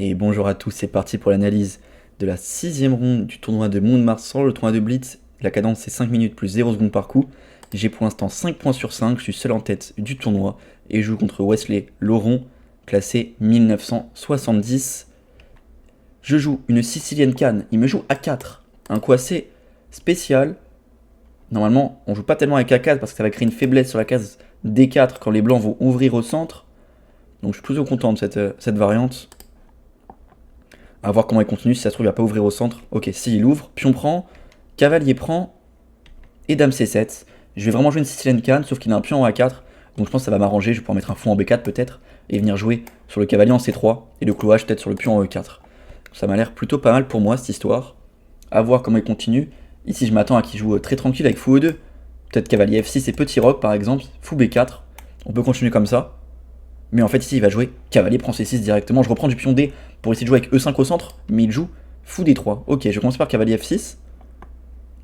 Et bonjour à tous, c'est parti pour l'analyse de la 6ème ronde du tournoi de Mont-de-Marsan. Le tournoi de Blitz, la cadence c'est 5 minutes plus 0 secondes par coup. J'ai pour l'instant 5 points sur 5, je suis seul en tête du tournoi et je joue contre Wesley Laurent, classé 1970. Je joue une Sicilienne Cannes, il me joue A4, un coup assez spécial. Normalement, on joue pas tellement avec A4 parce que ça va créer une faiblesse sur la case D4 quand les blancs vont ouvrir au centre. Donc je suis plutôt content de cette variante. A voir comment il continue, si ça se trouve il va pas ouvrir au centre. Ok, si il ouvre, pion prend, cavalier prend, et dame C7. Je vais vraiment jouer une Sicilienne Cannes, sauf qu'il a un pion en A4, donc je pense que ça va m'arranger, je vais pouvoir mettre un fou en B4 peut-être, et venir jouer sur le cavalier en C3, et le clouage peut-être sur le pion en E4. Ça m'a l'air plutôt pas mal pour moi cette histoire. A voir comment il continue. Ici je m'attends à qu'il joue très tranquille avec fou E2. Peut-être cavalier F6 et petit roc par exemple, fou B4. On peut continuer comme ça. Mais en fait ici il va jouer cavalier prend C6 directement. Je reprends du pion D pour essayer de jouer avec E5 au centre, mais il joue fou D3. Ok, je commence par cavalier F6.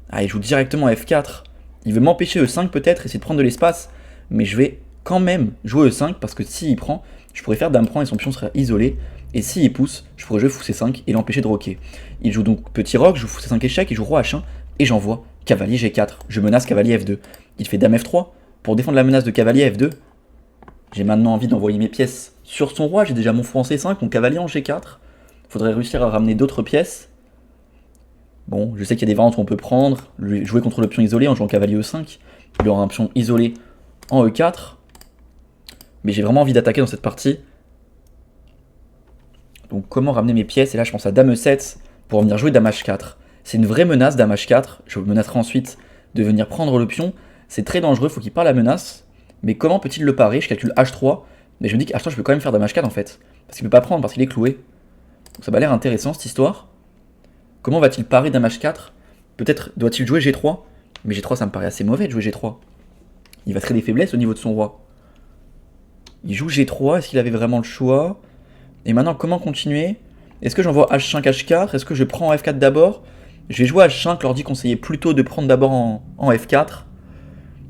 Ah, il joue directement F4. Il veut m'empêcher E5 peut-être, essayer de prendre de l'espace. Mais je vais quand même jouer E5 parce que s'il prend, je pourrais faire dame prend et son pion serait isolé. Et s'il pousse, je pourrais jouer fou C5 et l'empêcher de roquer. Il joue donc petit roc, je joue fou C5 échec, il joue roi H1 et j'envoie cavalier G4. Je menace cavalier F2. Il fait dame F3 pour défendre la menace de cavalier F2. J'ai maintenant envie d'envoyer mes pièces sur son roi, j'ai déjà mon fou en C5, mon cavalier en G4. Faudrait réussir à ramener d'autres pièces. Bon, je sais qu'il y a des variantes où on peut prendre, jouer contre le pion isolé en jouant cavalier E5. Il aura un pion isolé en E4. Mais j'ai vraiment envie d'attaquer dans cette partie. Donc comment ramener mes pièces? Et là je pense à dame E7 pour venir jouer dame H4. C'est une vraie menace dame H4. Je menacerai ensuite de venir prendre le pion. C'est très dangereux, faut qu'il parle la menace. Mais comment peut-il le parer? Je calcule H3. Mais je me dis qu'H3 je peux quand même faire dame H4 en fait. Parce qu'il peut pas prendre, parce qu'il est cloué. Donc ça m'a l'air intéressant cette histoire. Comment va-t-il parer dame H4? Peut-être doit-il jouer G3? Mais G3 ça me paraît assez mauvais de jouer G3. Il va créer des faiblesses au niveau de son roi. Il joue G3, est-ce qu'il avait vraiment le choix? Et maintenant comment continuer? Est-ce que j'envoie H5, H4? Est-ce que je prends F4 d'abord? Je vais jouer H5, l'ordi conseillait plutôt de prendre d'abord en F4.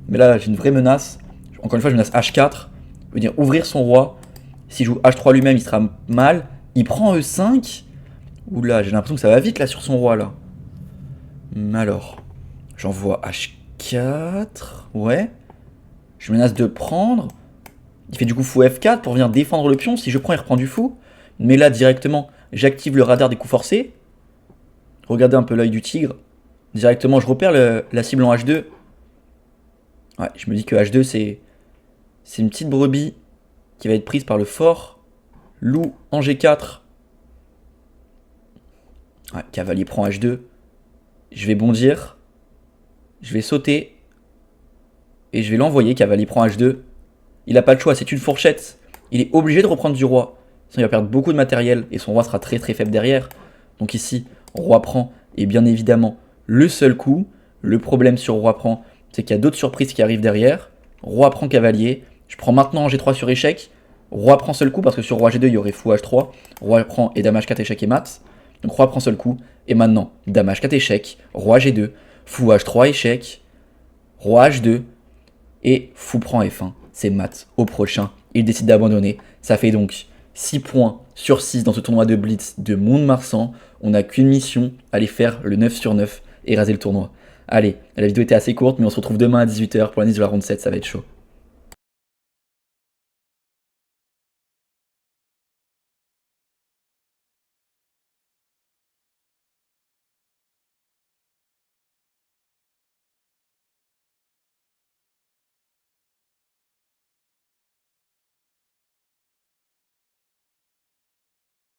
Mais là j'ai une vraie menace. Encore une fois je menace H4. Je veux dire ouvrir son roi. S'il joue H3 lui-même il sera mal. Il prend E5. Oula, j'ai l'impression que ça va vite là sur son roi là. Alors, j'envoie H4. Ouais. Je menace de prendre. Il fait du coup fou F4 pour venir défendre le pion. Si je prends, il reprend du fou. Mais là, directement, j'active le radar des coups forcés. Regardez un peu l'œil du tigre. Directement, je repère la cible en H2. Ouais, je me dis que H2, c'est une petite brebis qui va être prise par le fort. Loup en G4. Ouais, cavalier prend H2. Je vais bondir. Je vais sauter. Et je vais l'envoyer. Cavalier prend H2. Il n'a pas le choix, c'est une fourchette. Il est obligé de reprendre du roi. Sinon il va perdre beaucoup de matériel. Et son roi sera très très faible derrière. Donc ici, roi prend. Et bien évidemment, le seul coup. Le problème sur roi prend, c'est qu'il y a d'autres surprises qui arrivent derrière. Roi prend cavalier. Je prends maintenant en G3 sur échec. Roi prend seul coup parce que sur roi G2 il y aurait fou H3. Roi prend et dame H4 échec et mat. Donc roi prend seul coup. Et maintenant, dame H4 échec. Roi G2. Fou H3 échec. Roi H2. Et fou prend F1. C'est mat. Au prochain, il décide d'abandonner. Ça fait donc 6 points sur 6 dans ce tournoi de Blitz de Mont-de-Marsan. On n'a qu'une mission, aller faire le 9 sur 9 et raser le tournoi. Allez, la vidéo était assez courte, mais on se retrouve demain à 18 h pour l'analyse de la ronde 7, ça va être chaud.